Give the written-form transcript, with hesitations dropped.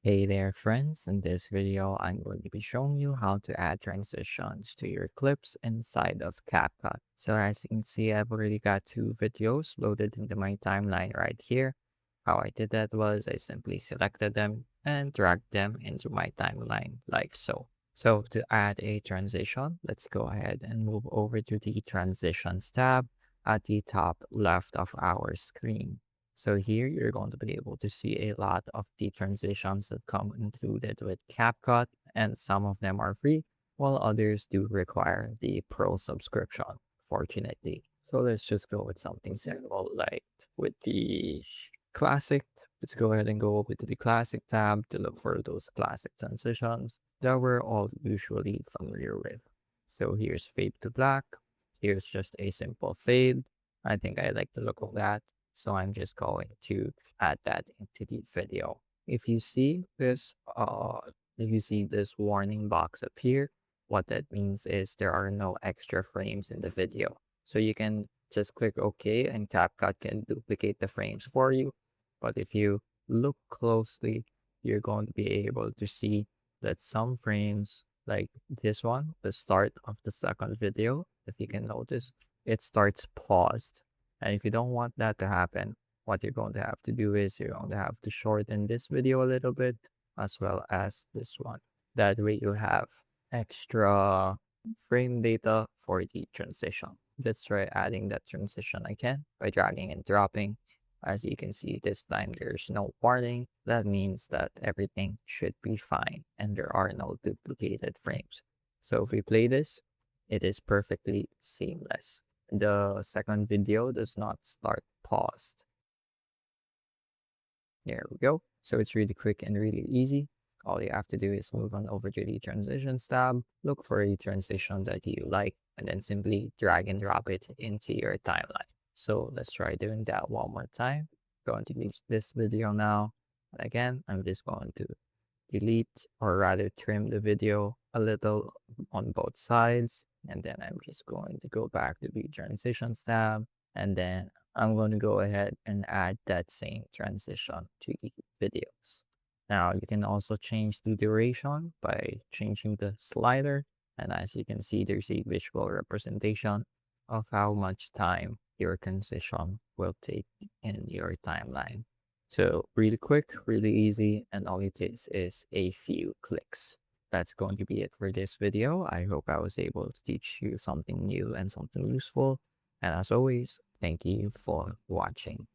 Hey there friends, in this video I'm going to be showing you how to add transitions to your clips inside of CapCut. So as you can see, I've already got two videos loaded into my timeline right here. How I did that was I simply selected them and dragged them into my timeline like so. So to add a transition, let's go ahead and move over to the Transitions tab at the top left of our screen. So here you're going to be able to see a lot of the transitions that come included with CapCut, and some of them are free, while others do require the Pro subscription, fortunately. So let's just go with something simple like with the classic. Let's go ahead and go over to the classic tab to look for those classic transitions that we're all usually familiar with. So here's fade to black. Here's just a simple fade. I think I like the look of that. So I'm just going to add that into the video. If you see this warning box up here, what that means is there are no extra frames in the video. So you can just click OK and CapCut can duplicate the frames for you. But if you look closely, you're going to be able to see that some frames, like this one, the start of the second video, if you can notice, it starts paused. And if you don't want that to happen, what you're going to have to do is you're going to have to shorten this video a little bit as well as this one. That way you have extra frame data for the transition. Let's try adding that transition again by dragging and dropping. As you can see, this time there's no warning. That means that everything should be fine and there are no duplicated frames. So if we play this, it is perfectly seamless. The second video does not start paused. There we go. So it's really quick and really easy. All you have to do is move on over to the transitions tab, look for a transition that you like, and then simply drag and drop it into your timeline. So let's try doing that one more time. Going to leave this video now. And again, I'm just going to delete or rather trim the video a little on both sides. And then I'm just going to go back to the transitions tab. And then I'm going to go ahead and add that same transition to the videos. Now you can also change the duration by changing the slider. And as you can see, there's a visual representation of how much time your transition will take in your timeline. So really quick, really easy, and all it takes is a few clicks. That's going to be it for this video. I hope I was able to teach you something new and something useful. And as always, thank you for watching.